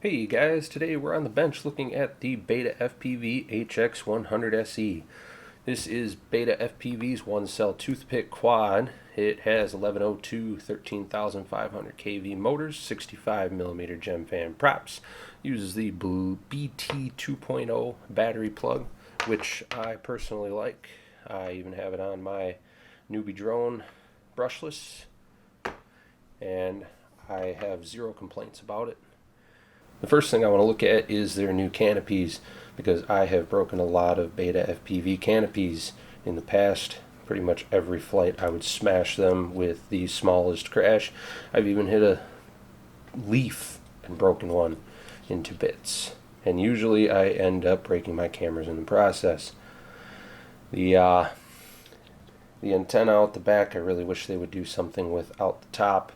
Hey guys, today we're on the bench looking at the betafpv hx100 SE. This is betafpv's one-cell toothpick quad. It has 1102 13,500 kV motors, 65mm gem fan props, uses the blue BT 2.0 battery plug, which I personally like. I even have it on my newbie drone brushless, and I have zero complaints about it. The first thing I want to look at is their new canopies, because I have broken a lot of betafpv canopies in the past. Pretty much every flight I would smash them with the smallest crash. I've even hit a leaf and broken one into bits, and usually I end up breaking my cameras in the process. The antenna out the back, I really wish they would do something without the top.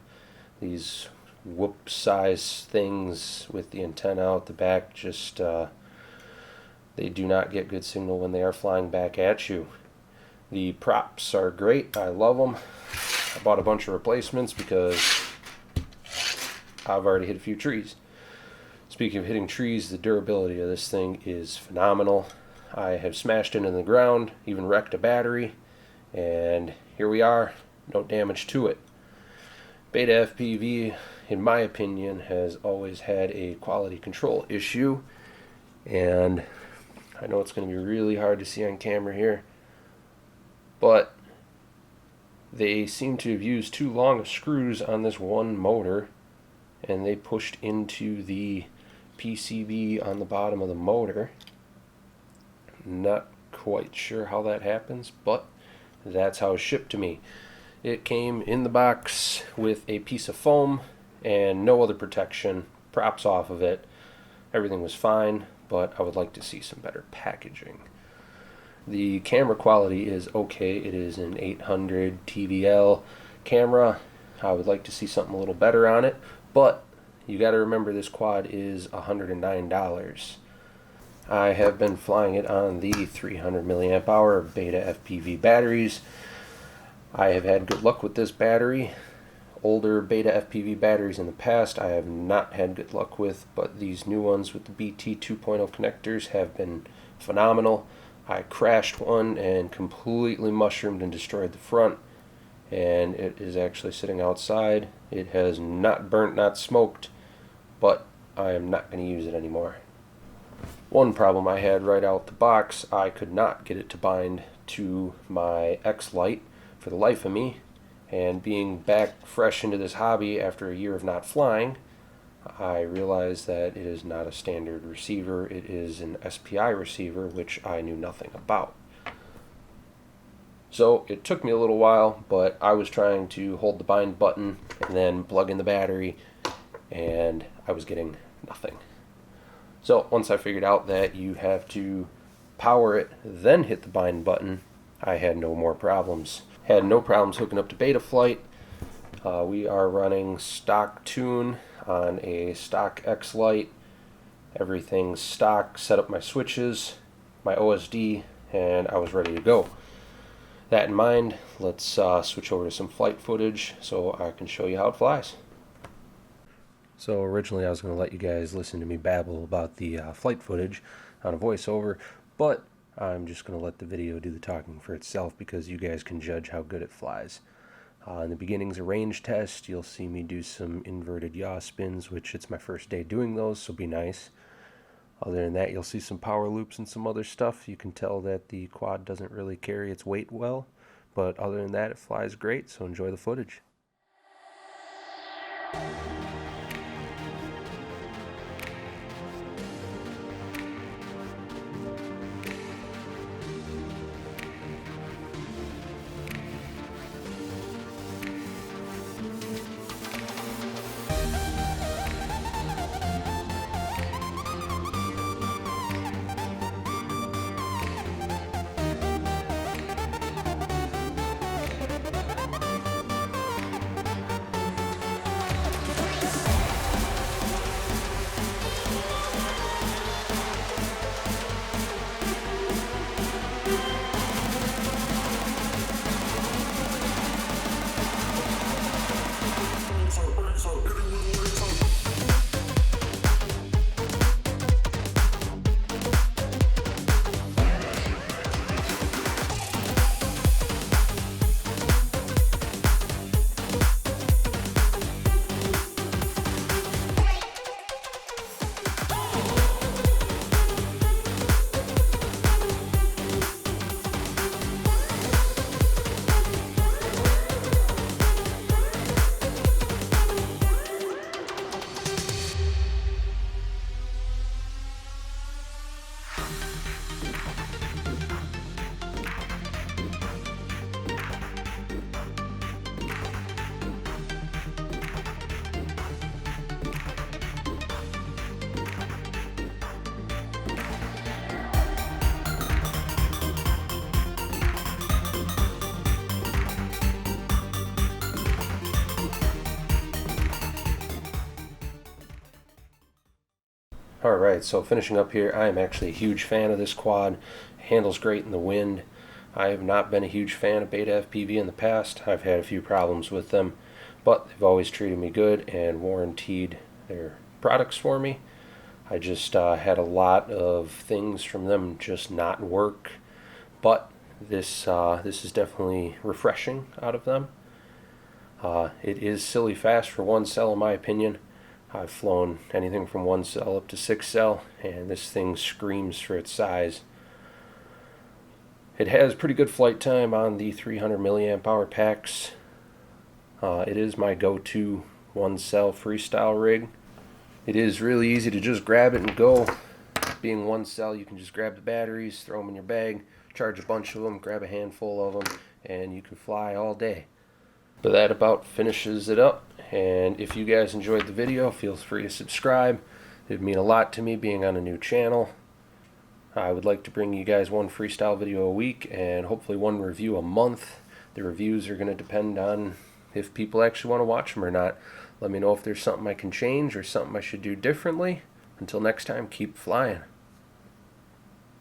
These whoop size things with the antenna out the back just they do not get good signal when they are flying back at you. The props are great, I love them. I bought a bunch of replacements because I've already hit a few trees. Speaking of hitting trees, the durability of this thing is phenomenal. I have smashed into the ground, even wrecked a battery, and here we are, no damage to it. betafpv, in my opinion, has always had a quality control issue, and I know it's going to be really hard to see on camera here, but they seem to have used too long of screws on this one motor, and they pushed into the PCB on the bottom of the motor. Not quite sure how that happens, but that's how it shipped to me. It came in the box with a piece of foam and no other protection, props off of it. Everything was fine, but I would like to see some better packaging. The camera quality is okay. It is an 800 TVL camera. I would like to see something a little better on it, but you got to remember this quad is $109. I have been flying it on the 300 milliamp hour betafpv batteries. I have had good luck with this battery. Older betafpv batteries in the past I have not had good luck with, but these new ones with the BT 2.0 connectors have been phenomenal. I crashed one and completely mushroomed and destroyed the front, and it is actually sitting outside. It has not burnt, not smoked, but I am not going to use it anymore. One problem I had right out the box, I could not get it to bind to my X-Lite for the life of me, and being back fresh into this hobby after a year of not flying, I realized that it is not a standard receiver. It is an SPI receiver, which I knew nothing about. So it took me a little while, but I was trying to hold the bind button and then plug in the battery, and I was getting nothing. So once I figured out that you have to power it, then hit the bind button, I had no more problems. Had no problems hooking up to Betaflight. We are running stock tune on a stock X-Lite. Everything's stock. Set up my switches, my OSD, and I was ready to go. That in mind, let's switch over to some flight footage so I can show you how it flies. So originally I was going to let you guys listen to me babble about the flight footage on a voiceover, but I'm just going to let the video do the talking for itself because you guys can judge how good it flies. In the beginning's a range test. You'll see me do some inverted yaw spins, which it's my first day doing those, so be nice. Other than that, you'll see some power loops and some other stuff. You can tell that the quad doesn't really carry its weight well, but other than that, it flies great, so enjoy the footage. Alright, so finishing up here, I am actually a huge fan of this quad. It handles great in the wind. I have not been a huge fan of betafpv in the past. I've had a few problems with them, but they've always treated me good and warranted their products for me. I just had a lot of things from them just not work, but this is definitely refreshing out of them. It is silly fast for one cell in my opinion. I've flown anything from 1 cell up to 6 cell, and this thing screams for its size. It has pretty good flight time on the 300 milliamp hour packs. It is my go-to 1 cell freestyle rig. It is really easy to just grab it and go. Being 1 cell, you can just grab the batteries, throw them in your bag, charge a bunch of them, grab a handful of them, and you can fly all day. So that about finishes it up, and if you guys enjoyed the video, feel free to subscribe. It would mean a lot to me being on a new channel. I would like to bring you guys 1 freestyle video a week and hopefully 1 review a month. The reviews are going to depend on if people actually want to watch them or not. Let me know if there's something I can change or something I should do differently. Until next time, keep flying.